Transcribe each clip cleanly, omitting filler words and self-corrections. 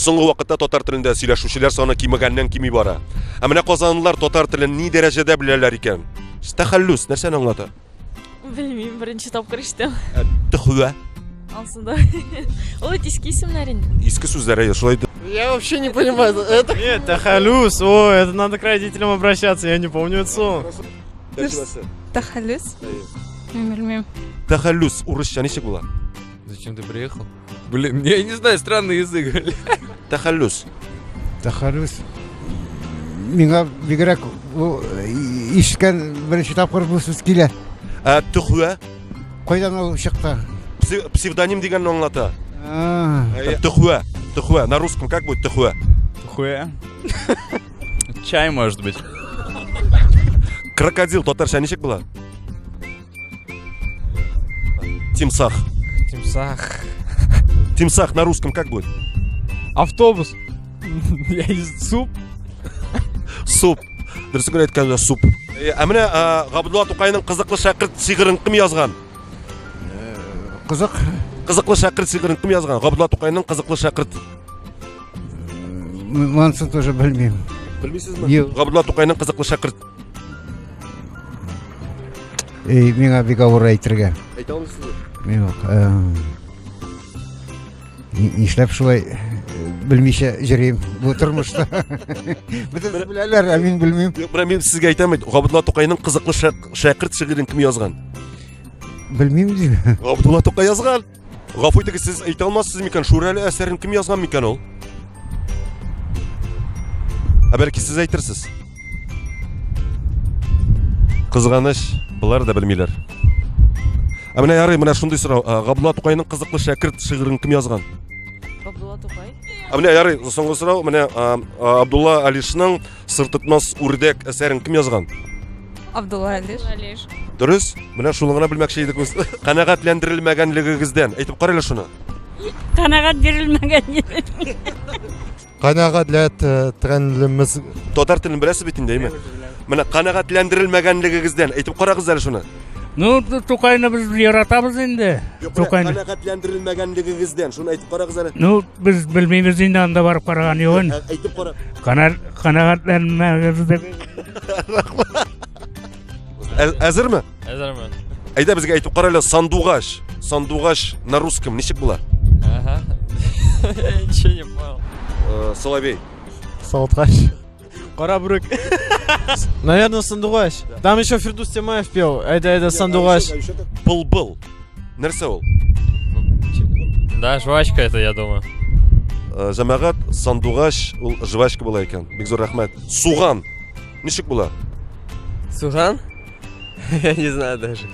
Соңғы вакытта татар телендә сөйләшүчеләр саны кимегәннән кими бара. Ә менә казанлылар татар телен ни дәрәҗәдә беләләр икән? Тәхәллүс нәрсәне аңлата? Bilmiyorum, birinci topkır işte. Төхүә. Aslında. O eski isimler inде. Иске сүзләре шулай. Я вообще не понимаю это. Нет, Тахалюс, о, это надо к родителям обращаться, я не помню это слово. Тахалюс? Bilmiyorum. Тәхәллүс урысча ничек була? Зачем ты приехал? Блин, я не знаю, странный язык. Тәхәллүс. Тахалюс. Миңа бигрәк ишкән беренче тапкыр бу сүз килә. Төхүә. Кайдан ул чыкты? Псевдоним дигәнне аңлата. Төхүә. Төхүә. На русском как будет төхүә? Хуя. Чай, может быть. Крокодил татарча ничек була? Тимсах. Тимсах. Тимсах на русском как будет? Автобус. Я не суп. Суп. Дөресен генә әйткәндә суп. Ә менә Габдулла Тукайның кызыклы шәкерт сыйгырын кем язган? Кызык. Кызыклы шәкерт сыйгырын кем язган? Габдулла Тукайның кызыклы шәкерт. Монсын тоже белмим. Белмисезме? Габдулла Тукайның кызыклы шәкерт. Миңа бик авыр әйтергә. Әйтә алмыйсызмы? Юк. Нишләп шулай белмичә йөрим бу тормышта. Бөтен беләләр, ә мин белмим. Мен сезгә әйтәм, Габдулла Тукайның кызыклы шәкерт шигырен кем язган? Белмим ди. Габдулла Тукай язган. Гафу итегез, сез әйтә алмассыз микән? Шүрәле әсәрен кем язган микән ул? Бәлки сез әйтерсез. Кызганыч, булар да белмиләр. Менә ярый, менә шундый сорау. Габдулла Тукайның кызыклы шәкерт шигырен кем язган? Габдулла Тукай. Менә ярый, соңгы сорау. Менә Абдулла Алишның сыр тотмас үрдәк әсәрен кем язган? Абдулла Алиш. Дөрес? Менә шуны гына белмәкче идек без. Канәгатьләндерелмәгәнлегегездән әйтеп карыйла шуны. Канагат бирелмәгән. Канәгатьләндерелмәс. Татар телен беләсез бит инде, әйме? Менә канәгатьләндерелмәгәнлегегездән әйтеп карагыз әле шуны. Ну, Тукайны без яратабыз инде. Тукайны. Канәгатьләндерелмәгәнлегегездән шуны әйтеп карагыз әле. Ну, без белмибез инде, анда барып караган юк. Әйтеп кара. Канәгатьләнмәгәнлегегездән. Әзерме? Әзермен. Әйдә безгә әйтеп карыйла, сандугач. Сандугач на русском ничек була? Ага. Ничего не понял. Соловей. Сауткач. Карабрык. Наверное, Сандугач. Там еще Фирдус Тимаев пел. Это Сандугач. Был. Нәрсә ул? Да, жвачка это, я думаю. Җәмәгать, сандугач ул жвачка була икән. Бик зур рәхмәт. Суган. Ничек була? Суган? Я не знаю даже.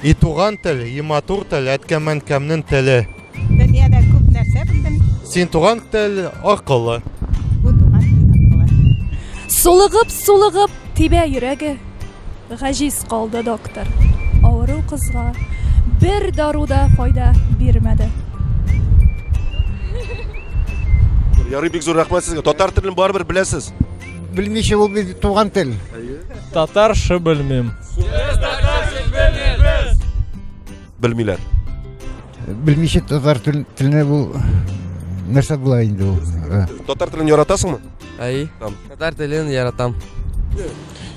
И туган тел, и матур тел, әткәмән кәмнең теле. Дөньяда күп нәрсә белдем. Син туган тел акыллы. Бу туган акылы. Сулыгып тибә йөрәге. Гаҗиз калды доктор. Авыру кызга бер дару да файда бирмәде. Ярый, бик зур рәхмәт сезгә. Татар телен барыбер беләсез. Белмичә ул бит туган тел. Татарша белмим. Белмиләр. Белмичә татар теленә бу нәрсә була инде ул. Татар телен яратасыңмы? Ай. Там. Татар телен яратам.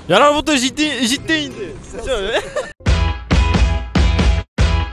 Яра бу да җитте инде. Всё.